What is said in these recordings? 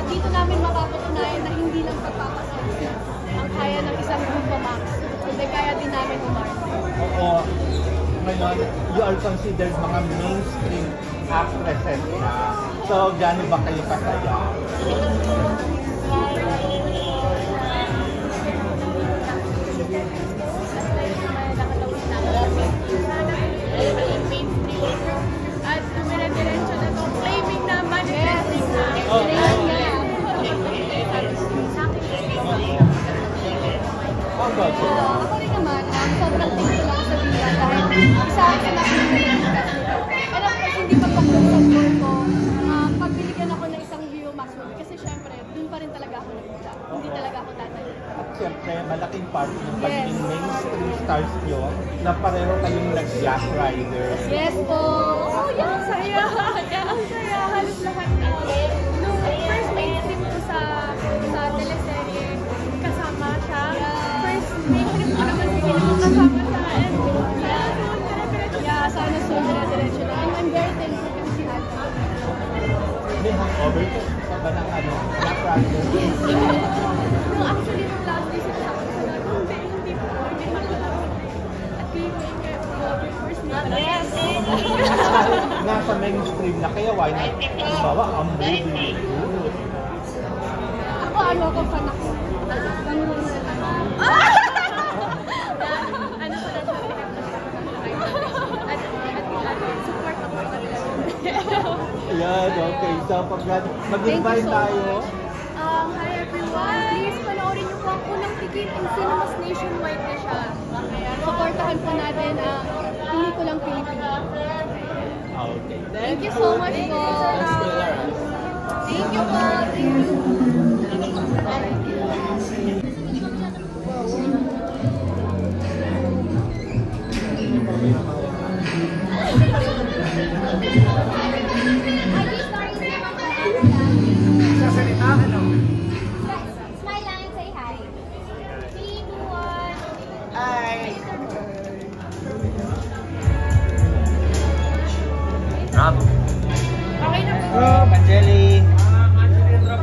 dito namin mapapatunayan na hindi lang pagpapasexy ang kaya ng isang Viva Max, kundi kaya din namin umarte. Oo. Ngayon, you are considered mga mainstream actresses na. So, gano'n ba kayo kasaya? At dumire-diretso na itong claiming na manifesting na. Ako rin naman, sobrang thankful lang sa Viva dahil isa ako sa nakikinig. Alam ko, hindi pa pag-support ko, pagbibigyan ako ng isang Viva Max movie. Kasi syempre, dun pa rin talaga ako nagmula. Hindi talaga ako tatayo. At syempre, malaking part ng pagiging mainstream stars nyo na pareho kayong nag-Jack Riders. Yes po! Oh, yan! Saya! Ang saya! Halos lahat na. Nung first mainstream ko sa teleserye, kasama siya. First mainstream ko naman sa sinunod kasama siya. And sana soon dire-diretso na. And I'm very thankful kung sinata. May hangover ko sa ba ng Jack Riders? Yes! No, actually, nung last day sila sa akin, hindi po. Hindi matulog. At first Yes! Nasa mainstream na kaya why not? Halimbawa, ang movie. Ako fan ako. Ano pa na siya? Support ako sa kanila. Yan, okay. So, pag mag-invite tayo. Hi everyone! Please panoorin niyo po ang unang tikim in cinemas nationwide na siya. Supportahan po natin ang pelikulang Pilipino. Okay. Thank you so much po! Thank you po! Smile lang and say hi. 3, 2, 1. Hi! Rob. Okay na po. Rob, Angeli.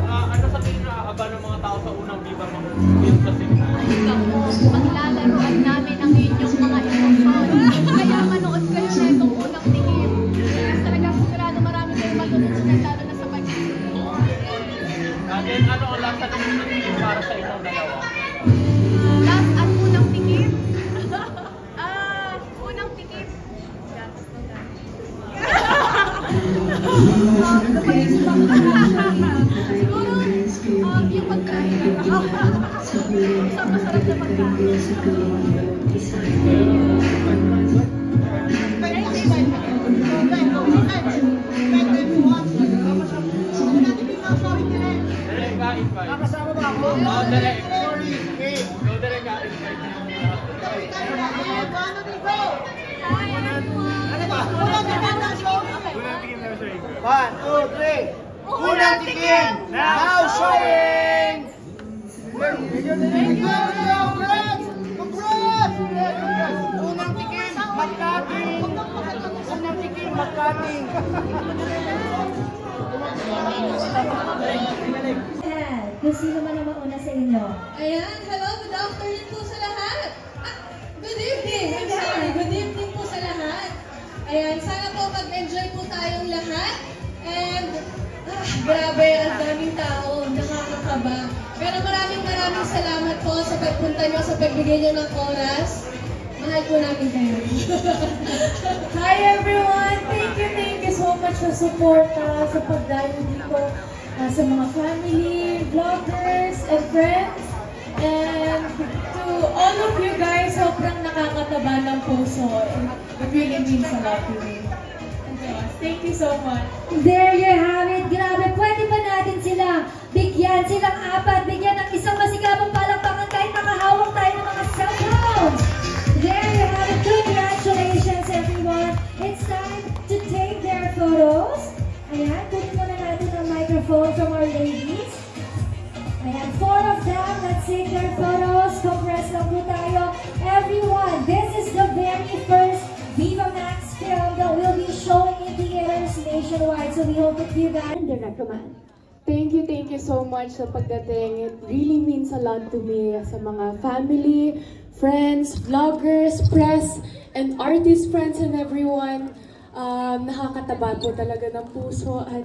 Ano sa tingin na aaba ng mga tao sa unang Viva Max film kasi? Maglalaroan namin ang inyong mga emosyon. Kaya manood kayo na itong unang tikim. Kasi talaga sigurado marami kayong matutunan lalo na sa pag-ibig. And then ano ang lasa ng unang film para sa inyong dalawa? Last at unang tikim? Unang tikim. Napag-isip ako. Siguro, yung pagkain. Isang masarap na pagkain. Nakasama ba ako? Oo, direct. Go direct ka. One, two, three. Unang tikim! Now showing! Unang tikim! Magkating! Unang tikim! Magkating! Kung sino man ang mauna sa inyo. Ayan, hello, good afternoon po sa lahat. Good evening, I'm sorry, good evening po sa lahat. Ayan, sana po mag-enjoy po tayong lahat. And, grabe, ang daming tao, nakakakaba. Pero maraming salamat po sa pagpunta nyo, sa pagbigay nyo ng oras. Mahal po namin kayo. Hi everyone! Thank you so much sa support sa pagdayo dito sa mga family, vloggers, and friends. And to all of you guys, sobrang nakakataba ng puso. And it really means a lot to me. Thank you so much. There you have it. Grabe, pwede ba natin sila bigyan, silang apat, bigyan ng isang masigabong palakpakan kahit nakahawak tayo ng mga cellphones. There you have it. Congratulations everyone. It's time to take their photos. Ayan, kunin muna natin ang microphone from our ladies. Ayan, 4 of them. Let's take their photos. Congrats lang po tayo. Everyone, this is the very first Viva Max film that will be showing in theaters nationwide. So we hope that you guys and Director Man. thank you so much sa pagdating. It really means a lot to me sa mga family, friends, vloggers, press, and artist friends and everyone. Nakakataba po talaga ng puso at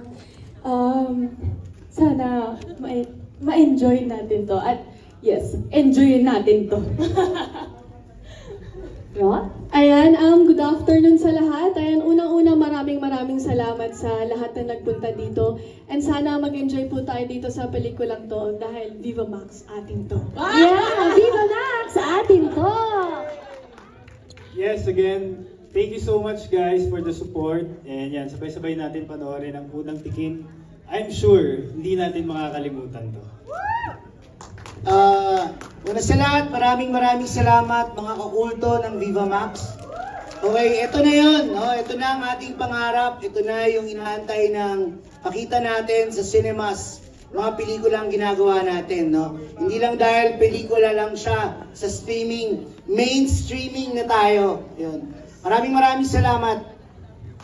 sana ma-enjoy natin to. At yes, enjoyin natin to. Ayan, good afternoon sa lahat. Ayan, unang-una maraming salamat sa lahat na nagpunta dito. And sana mag-enjoy po tayo dito sa pelikulang to dahil Viva Max atin to. Yeah, Viva Max! Atin to! Yes, again, thank you so much guys for the support. And yan, sabay-sabay natin panoorin ang unang tikim. I'm sure, hindi natin makakalimutan to. Una sa lahat, maraming salamat mga kakulto ng Viva Max. Okay, ito na yun. No? Ito na ang ating pangarap. Ito na yung inaantay ng pakita natin sa cinemas. Mga pelikulang ginagawa natin. No? Hindi lang dahil pelikula lang siya sa streaming. Mainstreaming na tayo. Yun. Maraming salamat.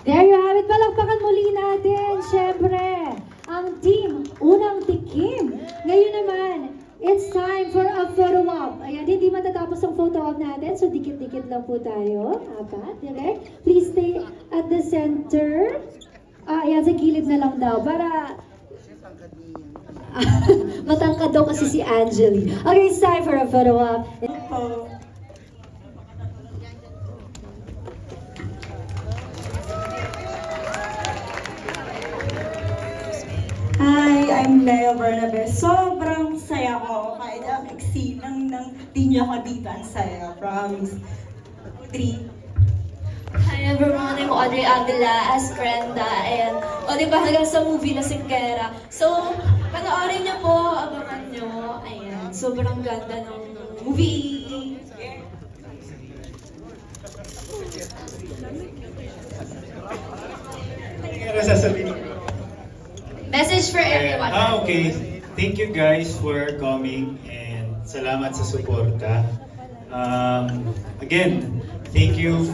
There you have it. Palakpakan muli natin, syempre, ang team Unang Tikim. Ngayon naman, it's time for a photo op. Ayan, hindi matatapos ang photo op natin. So, dikit-dikit lang po tayo. Apat, direct. Please stay at the center. Ayan, sa gilid na lang daw. Para... matangkad daw kasi si Angeli. Okay, it's time for a photo op. Hi, I'm Lea Bernabe. Sobrang saya ko. Kahit ang exceed ng team niya ko dito. Ang saya, promise. 3. Hi everyone, I'm Audrey Aguila as Brenda. And, diba hanggang sa movie na Singkera. So, panoorin niyo po, abangan niyo. Ayan, sobrang ganda ng movie. Ano sasabihin ko? Message for everyone. Okay. Thank you guys for coming and salamat sa suporta. Again, thank you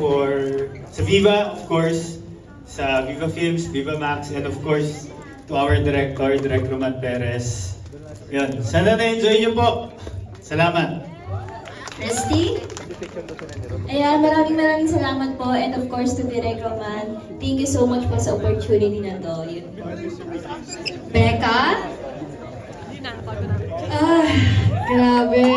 sa Viva, of course, sa Viva Films, Viva Max, and of course, to our director, Direk Roman Perez. Yun. Sana na-enjoy niyo po. Salamat. Christy? Ayan, maraming salamat po. And of course, to Direk Roman. Thank you so much po sa opportunity na to. Becca? Grabe.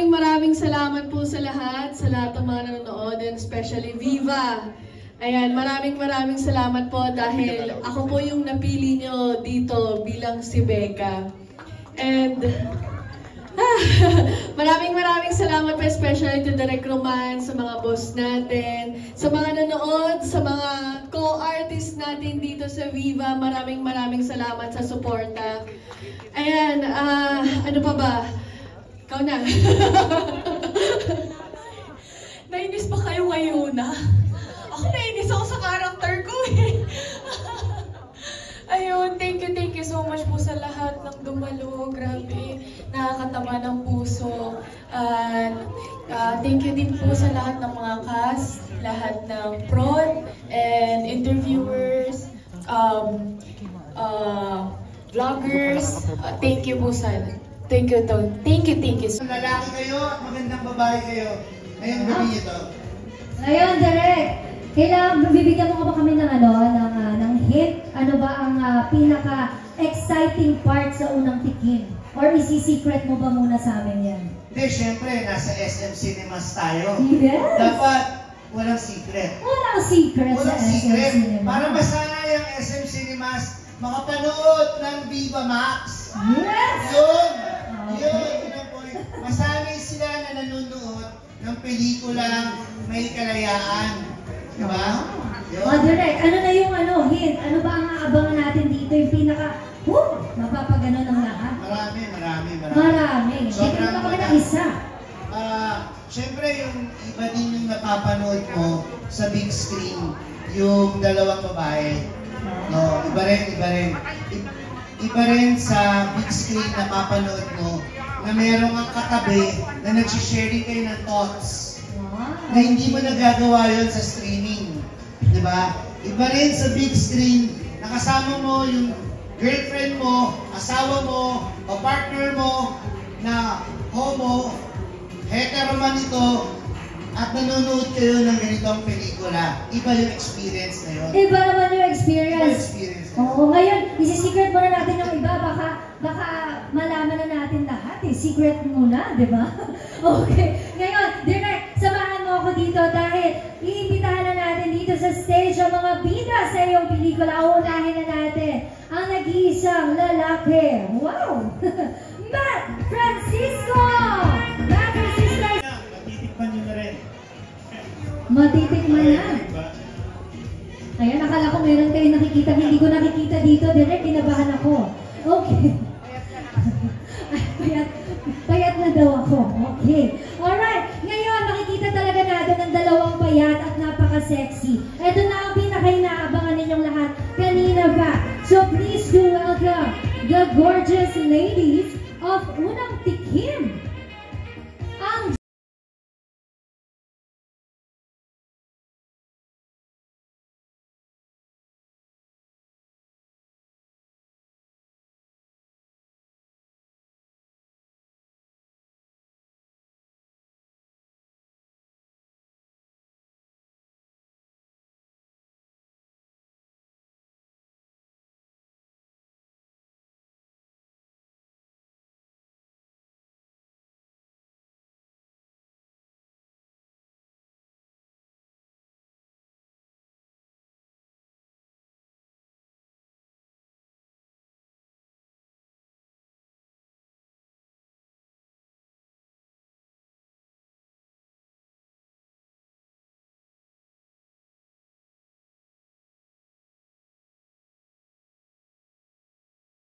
Maraming salamat po sa lahat ng mga nanonood, and especially Viva. Ayan, maraming salamat po dahil ako po yung napili nyo dito bilang si Becca. And maraming salamat po especially to Direk Roman, sa mga boss natin, sa mga nanood, sa mga co-artists natin dito sa Viva. Maraming salamat sa suporta. Ayan, ano pa ba? Ikaw na. Nainis ba kayo ngayon na? Ako nainis ako sa character ko eh. Ayun, thank you so much po sa lahat ng dumalo. Grabe, nakakatama ng puso. Thank you din po sa lahat ng mga cast, lahat ng prod and interviewers, vloggers. Thank you po sa... Thank you. Lalaki kayo, magandang babae kayo. Ngayong gabi ito. Ngayon, Direk, kailangan bibigyan mo ba kami ng ng hint? Ano ba ang pinaka-exciting part sa Unang Tikim? Or isi-secret mo ba muna sa amin yan? Hindi, syempre, nasa SM Cinemas tayo. Yes! Dapat walang secret. Walang secret sa SM Cinemas. Para masana yung SM Cinemas, makapanood ng Viva Max. Yes! Yun ang point. Masanay sila na nanonood ng pelikulang may kalayaan. Diba? Direk, ano na yung hint? Ano ba ang aabangan natin dito? Yung pinaka, mapapagano ng lahat? Marami. Sobrang na kami ng isa. Siyempre, yung iba din yung napapanood mo sa big screen, yung dalawang babae. No, iba rin. Iba rin sa big screen na papanood mo na merong ang katabi na nagsisharing kayo ng thoughts. Na hindi mo nagagawa yun sa streaming. Diba? Iba rin sa big screen, nakasama mo yung girlfriend mo, asawa mo, o partner mo na homo, hetero man ito, at nanonood kayo ng ganitong pelikula. Iba yung experience na yun. Iba naman yung experience. Iba yung experience. Oo, ngayon, isi-secret muna natin yung iba. Baka malaman na natin lahat eh. Secret muna, di ba? Okay. Ngayon, Direk, samahan mo ako dito dahil iimbitahan na natin dito sa stage ang mga bida sa iyong pelikula. Uunahin na natin ang nag-iisang lalaki. Wow! Matt Francisco! Matt Francisco! Matitikman nyo na rin. Matitikman na. Ayan, akala ko meron kayo nakikita. Hindi ko nakikita dito. Direk, kinabahan ako. Okay. Payat na daw ako. Okay. Alright. Ngayon, makikita talaga natin ang dalawang payat at napaka-sexy. Ito na ang pinaka-inaabangan ninyong lahat kanina pa. So please do welcome the gorgeous ladies of Unang Tikim.